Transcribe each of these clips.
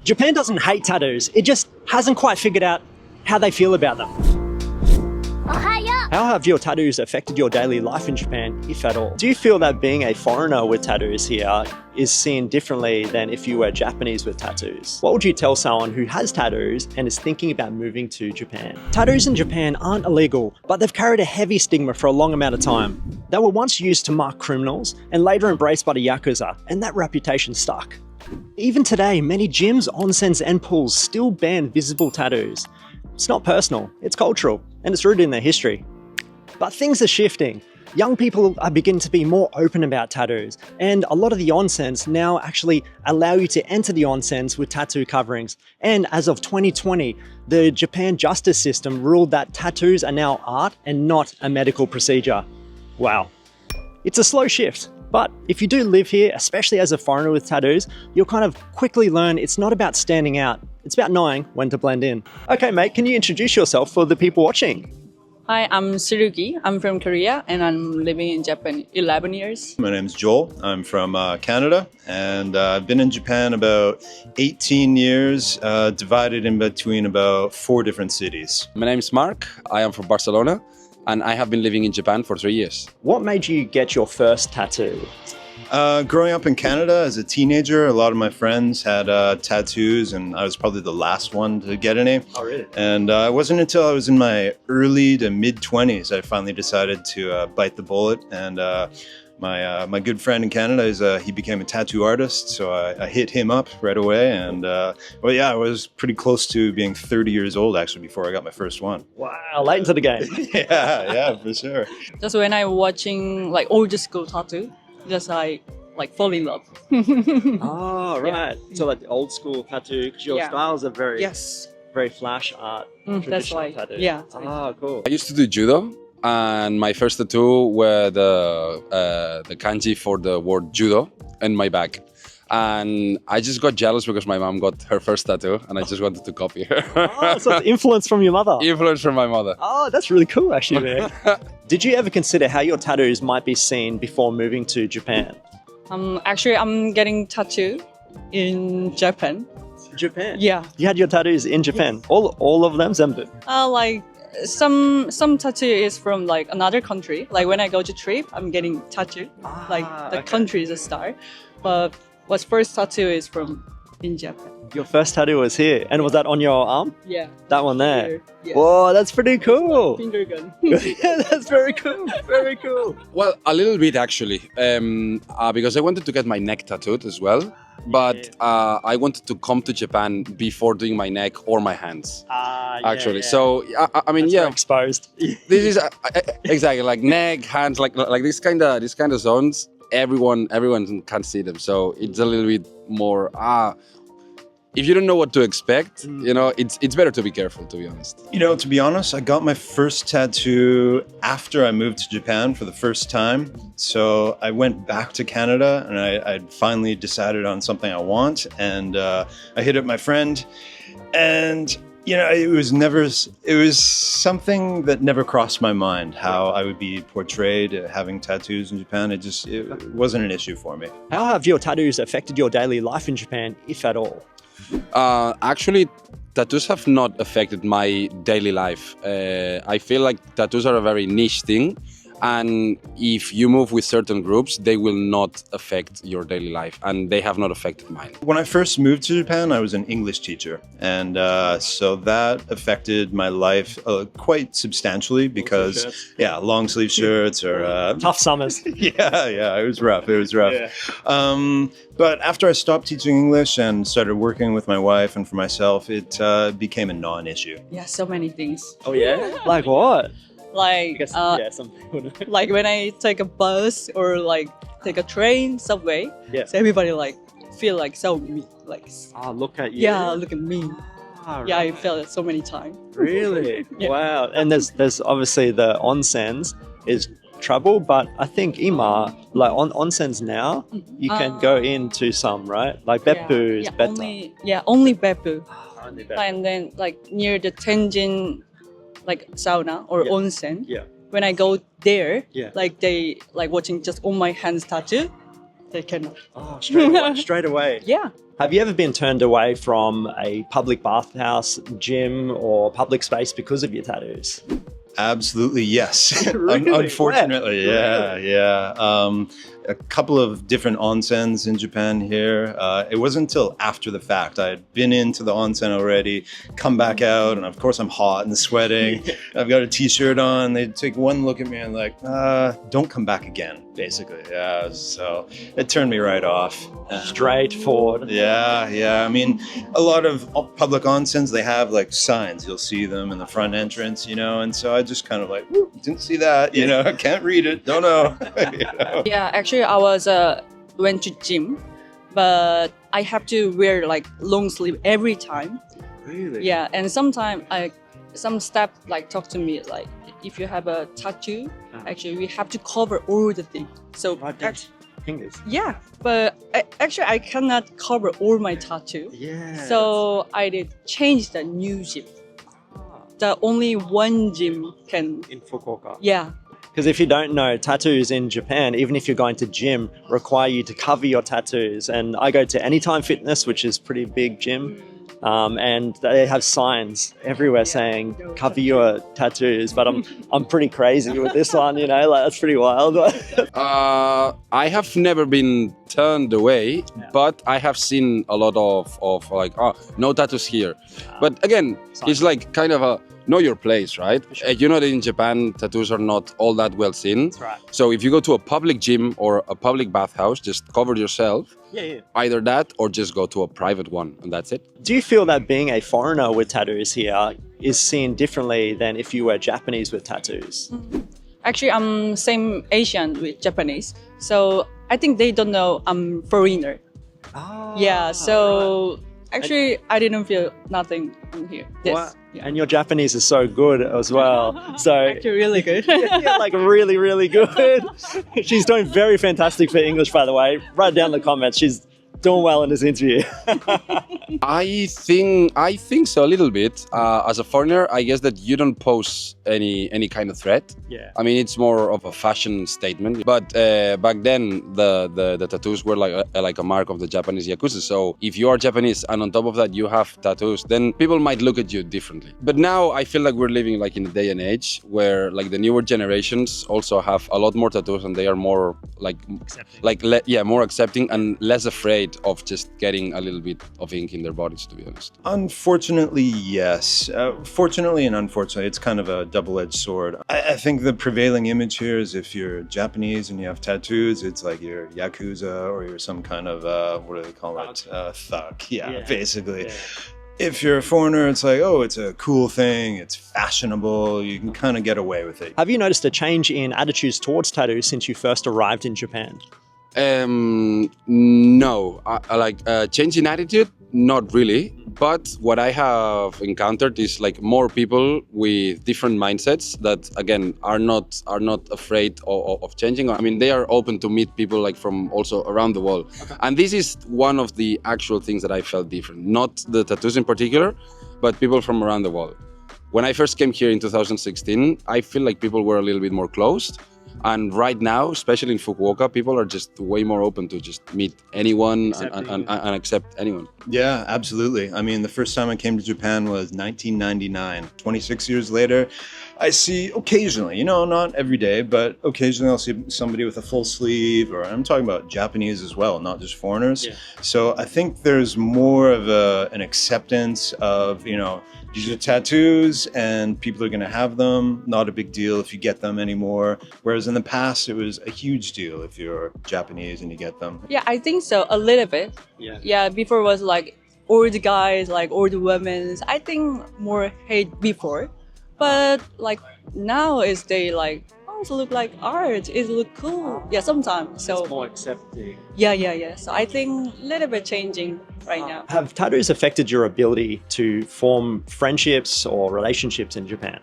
Japan doesn't hate tattoos, it just hasn't quite figured out how they feel about them. How have your tattoos affected your daily life in Japan, if at all? Do you feel that being a foreigner with tattoos here is seen differently than if you were Japanese with tattoos? What would you tell someone who has tattoos and is thinking about moving to Japan? Tattoos in Japan aren't illegal, but they've carried a heavy stigma for a long amount of time. They were once used to mark criminals and later embraced by the Yakuza, and that reputation stuck. Even today, many gyms, onsens and pools still ban visible tattoos. It's not personal, it's cultural, and it's rooted in their history. But things are shifting. Young people are beginning to be more open about tattoos, and a lot of the onsens now actually allow you to enter the onsens with tattoo coverings. And as of 2020, the Japan justice system ruled that tattoos are now art and not a medical procedure. Wow. It's a slow shift, but if you do live here, especially as a foreigner with tattoos, you'll kind of quickly learn it's not about standing out, it's about knowing when to blend in. Okay, mate, can you introduce yourself for the people watching? Hi, I'm Surugi. I'm from Korea and I'm living in Japan 11 years. My name's Joel. I'm from Canada and I've been in Japan about 18 years, divided in between about 4 different cities. My name is Mark. I am from Barcelona and I have been living in Japan for 3 years. What made you get your first tattoo? Growing up in Canada as a teenager, a lot of my friends had tattoos and I was probably the last one to get any. Oh, really? And it wasn't until I was in my early to mid-20s I finally decided to bite the bullet. And my good friend in Canada, he became a tattoo artist, so I hit him up right away. And well, yeah, I was pretty close to being 30 years old actually before I got my first one. Wow, late into the game. Yeah, for sure. Just when I'm watching like old school tattoo, just I like fall in love. Oh, right. Yeah. So like the old school tattoo, because your styles are very, very flash art, traditional that's why. tattoo. Yeah. Oh, cool. I used to do judo and my first tattoo were the kanji for the word judo in my back. And I just got jealous because my mom got her first tattoo and I just wanted to copy her. Oh, so it's influence from your mother. Influence from my mother. Oh, that's really cool actually, man. Did you ever consider how your tattoos might be seen before moving to Japan? Actually, I'm getting tattoo in Japan. Japan? Yeah. You had your tattoos in Japan? Yes. All of them? Zenbu? Like some tattoo is from like another country. Like when I go to trip, I'm getting tattoo. Like the country is a star. But what's first tattoo is from in Japan. Your first tattoo was here, and was that on your arm? Yeah. That one there? Here, yes. Whoa, that's pretty cool. Finger gun. Yeah, that's very cool, very cool. Well, a little bit actually, because I wanted to get my neck tattooed as well. But I wanted to come to Japan before doing my neck or my hands, actually. Yeah. So, I mean, that's exposed. This is exactly like neck, hands, like this kind of zones. Everyone can see them, so it's a little bit more if you don't know what to expect, you know, it's better to be careful, to be honest. You know, to be honest, I got my first tattoo after I moved to Japan for the first time. So I went back to Canada and I'd finally decided on something I want, and I hit up my friend, and you know, it was something that never crossed my mind, how I would be portrayed having tattoos in Japan. It wasn't an issue for me. How have your tattoos affected your daily life in Japan, if at all? Actually, tattoos have not affected my daily life. I feel like tattoos are a very niche thing. And if you move with certain groups, they will not affect your daily life, and they have not affected mine. When I first moved to Japan, I was an English teacher, and so that affected my life quite substantially because, long sleeve shirts or tough summers. Yeah, it was rough. Yeah. But after I stopped teaching English and started working with my wife and for myself, it became a non-issue. Yeah, so many things. Oh yeah? Like what? Like some people know. Like when I take a bus or like take a train, subway, so everybody like feel like so me, like look at you. Yeah, look at me. Yeah, I felt it so many times. Really? Wow. And there's obviously the onsens is trouble, but I think ima like onsens now you can go into some, right? Like beppu is better. Only beppu. Only beppu. And then like near the Tenjin like sauna or onsen. Yeah. When I go there, like they like watching just on my hands tattoo, they cannot. Oh, straight away. Yeah. Have you ever been turned away from a public bathhouse, gym, or public space because of your tattoos? Absolutely, yes. Really? Unfortunately, Where? yeah. A couple of different onsens in Japan here. It wasn't until after the fact. I had been into the onsen already, come back out, and of course I'm hot and sweating. I've got a t-shirt on. They take one look at me and like, don't come back again, basically. Yeah, so it turned me right off. Straightforward. Yeah. I mean, a lot of public onsens, they have like signs. You'll see them in the front entrance, and so I just kind of like, didn't see that, can't read it, don't know. Yeah, actually, I was went to gym, but I have to wear like long sleeve every time. Really? Yeah, and sometimes some staff like talk to me like, if you have a tattoo, actually we have to cover all the things. So Fingers. yeah, but actually I cannot cover all my tattoo. Yeah. So I did change the new gym. The only one gym can. In Fukuoka. Yeah. Because if you don't know, tattoos in Japan, even if you're going to gym, require you to cover your tattoos. And I go to Anytime Fitness, which is pretty big gym, and they have signs everywhere saying cover your tattoos. But I'm pretty crazy with this one, like that's pretty wild. I have never been turned away, but I have seen a lot of like, no tattoos here. But again, it's like kind of a know your place, right? Sure. You know that in Japan, tattoos are not all that well seen. That's right. So if you go to a public gym or a public bathhouse, just cover yourself. Yeah. Either that or just go to a private one, and that's it. Do you feel that being a foreigner with tattoos here is seen differently than if you were Japanese with tattoos? Actually, I'm same Asian with Japanese, so I think they don't know I'm foreigner. Yeah, so actually I didn't feel nothing on here. Yes. Wow. Yeah. And your Japanese is so good as well. So Actually, really good. yeah, like really, really good. She's doing very fantastic for English, by the way. Write down in the comments. She's doing well in this interview. I think so a little bit. As a foreigner, I guess that you don't pose any kind of threat. Yeah. I mean, it's more of a fashion statement. But back then, the tattoos were like a mark of the Japanese yakuza. So if you are Japanese and on top of that you have tattoos, then people might look at you differently. But now I feel like we're living like in a day and age where like the newer generations also have a lot more tattoos and they are more like more accepting and less afraid of just getting a little bit of ink in their bodies, to be honest. Unfortunately, yes. Fortunately and unfortunately, it's kind of a double-edged sword. I think the prevailing image here is if you're Japanese and you have tattoos, it's like you're Yakuza or you're some kind of, what do they call it? Thug. Yeah, basically. Yeah. If you're a foreigner, it's like, oh, it's a cool thing, it's fashionable, you can kind of get away with it. Have you noticed a change in attitudes towards tattoos since you first arrived in Japan? No, change in attitude, not really. But what I have encountered is like more people with different mindsets that again are not afraid of changing. I mean, they are open to meet people like from also around the world. Okay. And this is one of the actual things that I felt different. Not the tattoos in particular, but people from around the world. When I first came here in 2016, I feel like people were a little bit more closed. And right now, especially in Fukuoka, people are just way more open to just meet anyone and accept anyone. Yeah, absolutely. I mean, the first time I came to Japan was 1999. 26 years later, I see occasionally, not every day, but occasionally I'll see somebody with a full sleeve, or I'm talking about Japanese as well, not just foreigners. Yeah. So I think there's more of an acceptance of, these are tattoos and people are going to have them. Not a big deal if you get them anymore. Whereas in the past, it was a huge deal if you're Japanese and you get them. Yeah, I think so. A little bit. Yeah, before was like all the guys, like all the women. I think more hate before. But like now is they like, it look like art, it look cool. Yeah, sometimes. So it's more accepting. Yeah. So I think a little bit changing right now. Have tattoos affected your ability to form friendships or relationships in Japan?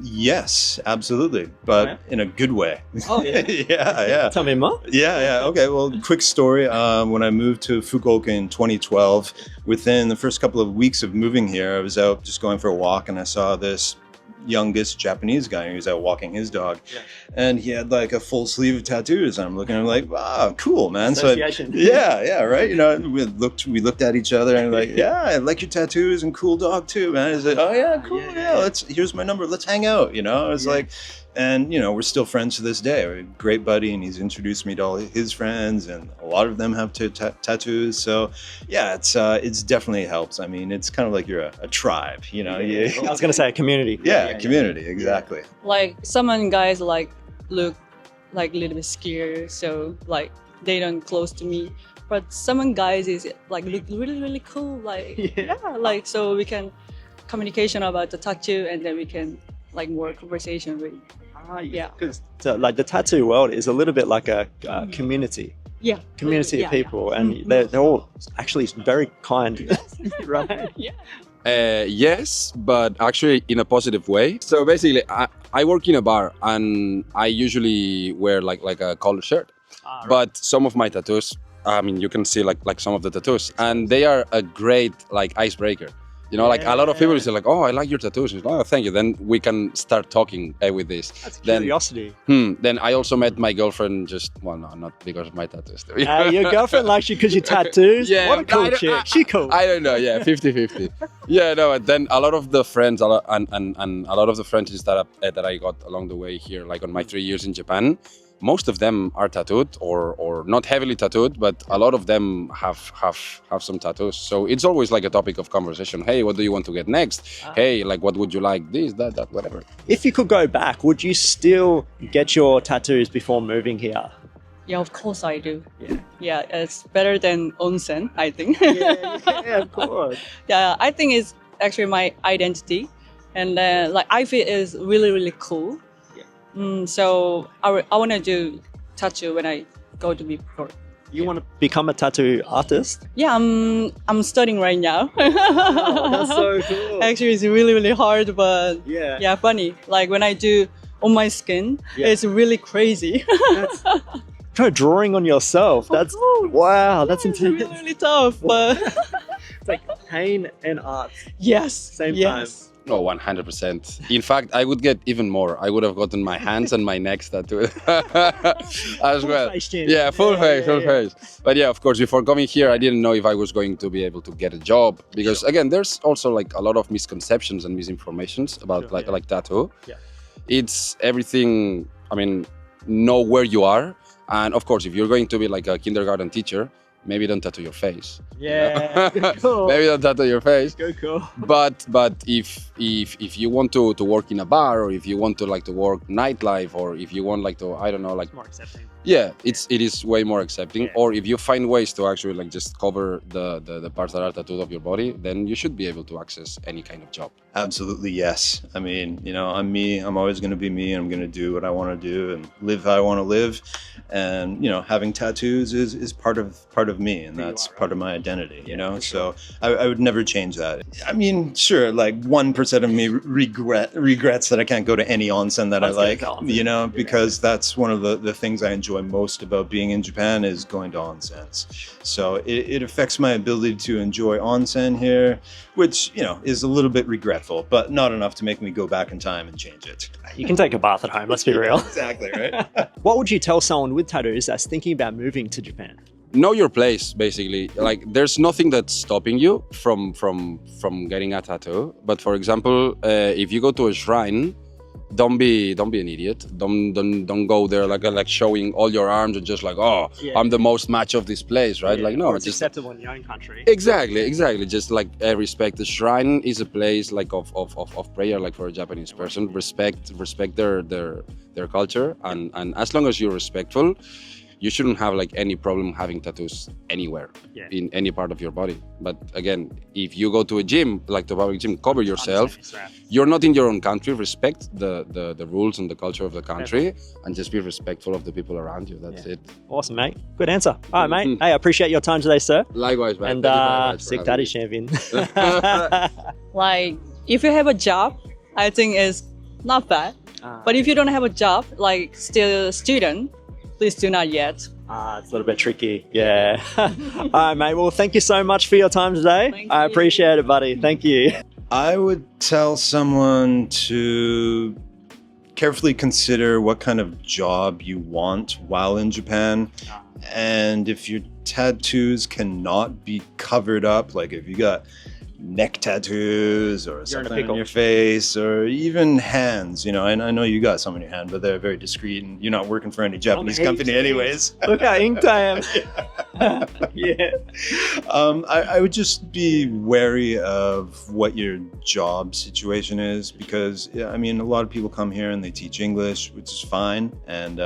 Yes, absolutely, but in a good way. Oh, yeah. yeah. Tell me more. Yeah. Okay, well, quick story. When I moved to Fukuoka in 2012, within the first couple of weeks of moving here, I was out just going for a walk and I saw this youngest Japanese guy. He was out walking his dog, and he had like a full sleeve of tattoos. And I'm looking at him like, wow, cool, man. Association. So yeah, right. You know, we looked at each other and like, yeah, I like your tattoos and cool dog too, man. He's like, oh yeah, cool, yeah. Here's my number. Let's hang out. You know, I was like. And, you know, we're still friends to this day. We're a great buddy, and he's introduced me to all his friends, and a lot of them have tattoos. So, yeah, it's definitely helps. I mean, it's kind of like you're a tribe, you know? I was going to say a community. Yeah, community, exactly. Like some guys like look like a little bit scared, so like they don't close to me. But some guys is like look really, really cool. Like, like so we can communication about the tattoo, and then we can like more conversation with. Because like the tattoo world is a little bit like a community. Community of people, and they're all actually very kind, right? Yes, but actually in a positive way. So basically, I work in a bar, and I usually wear like a collared shirt. Right. But some of my tattoos, I mean, you can see like some of the tattoos, and they are a great like icebreaker. You know, like a lot of people say like, oh, I like your tattoos. Like, oh, thank you. Then we can start talking with this. That's curiosity. Then I also met my girlfriend no, not because of my tattoos. Your girlfriend likes you because you tattoos? Yeah, what a cool chick. She cool. I don't know. Yeah, 50-50. Yeah, no. And then a lot of the friends, and a lot of the friends that I got along the way here, like on my 3 years in Japan, most of them are tattooed or not heavily tattooed, but a lot of them have some tattoos. So it's always like a topic of conversation. Hey, what do you want to get next? Hey, like what would you like? This, that, whatever. If you could go back, would you still get your tattoos before moving here? Yeah, of course I do. Yeah, it's better than onsen, I think. Yeah, of course. Yeah, I think it's actually my identity, and like I feel is really, really cool. So I want to do tattoo when I go to be pro. You want to become a tattoo artist? Yeah, I'm studying right now. Oh, that's so cool. Actually, it's really, really hard, but yeah, funny. Like when I do on my skin, it's really crazy. Try drawing on yourself. That's wow. That's intense. It's really, really tough, but it's like pain and art. Yes, same time. No, 100%. In fact, I would get even more. I would have gotten my hands and my neck tattooed as well. Yeah, full face. But yeah, of course, before coming here, I didn't know if I was going to be able to get a job because again, there's also like a lot of misconceptions and misinformations about like tattoo. It's everything. I mean, know where you are, and of course, if you're going to be like a kindergarten teacher, maybe don't tattoo your face. Yeah, you know? cool. Maybe don't tattoo your face. Go cool. But if you want to work in a bar, or if you want to like to work nightlife, or if you want like to, I don't know, like it's more accepting. Yeah, it is way more accepting. Or if you find ways to actually like just cover the parts that are tattooed of your body, then you should be able to access any kind of job. Absolutely, yes. I mean, you know, I'm me. I'm always going to be me. I'm going to do what I want to do and live how I want to live. And, you know, having tattoos is part of me, and that's part of my identity, you know? So I would never change that. I mean, sure, like 1% of me regrets that I can't go to any onsen that I like, you know, because that's one of the things I enjoy most about being in Japan is going to onsens. So it affects my ability to enjoy onsen here, which, you know, is a little bit regretful, but not enough to make me go back in time and change it. You can take a bath at home, let's be real. Exactly, right? What would you tell someone with tattoos that's thinking about moving to Japan? Know your place, basically. Like, there's nothing that's stopping you from getting a tattoo. But for example, if you go to a shrine, don't be an idiot. Don't go there like showing all your arms and just like, oh, I'm the most macho of this place, right? Like, no, it's just acceptable in your own country. Exactly. Just like respect. The shrine is a place like of prayer, like for a Japanese person. Respect their culture, and as long as you're respectful, you shouldn't have like any problem having tattoos anywhere in any part of your body. But again, if you go to a gym, like the public gym, cover yourself. You're not in your own country. Respect the rules and the culture of the country, and just be respectful of the people around you. That's it. Awesome, mate. Good answer. All right, mate. Hey, I appreciate your time today, sir. Likewise, man. And sick daddy champion. Like, if you have a job, I think it's not bad. But if you don't have a job, like still a student, please do not yet. It's a little bit tricky. Yeah. All right, mate. Well, thank you so much for your time today. I appreciate it, buddy. Thank you. I would tell someone to carefully consider what kind of job you want while in Japan. And if your tattoos cannot be covered up, like if you got neck tattoos or something on your face or even hands, you know, and I know you got some in your hand, but they're very discreet and you're not working for any Japanese company anyways. Look how inked I am. Yeah. I would just be wary of what your job situation is because, yeah, I mean, a lot of people come here and they teach English, which is fine. And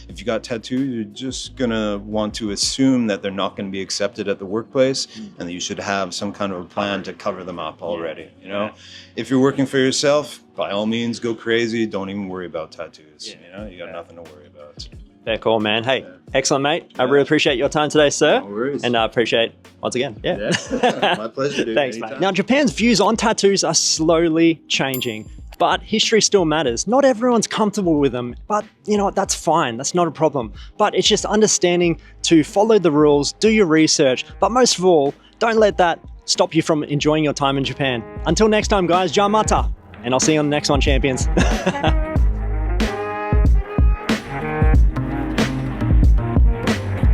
if you got tattoos, you're just going to want to assume that they're not going to be accepted at the workplace and that you should have some kind of a plan to cover them up already, you know? If you're working for yourself, by all means, go crazy. Don't even worry about tattoos. You know, you got nothing to worry about. Fair call, man. Hey, excellent, mate. I really appreciate your time today, sir. No worries. And I appreciate, once again, My pleasure, dude. Thanks, Anytime. mate. Now, Japan's views on tattoos are slowly changing, but history still matters. Not everyone's comfortable with them, but you know what, that's fine. That's not a problem. But it's just understanding to follow the rules, do your research, but most of all, don't let that stop you from enjoying your time in Japan. Until next time, guys, ja mata, and I'll see you on the next one, champions.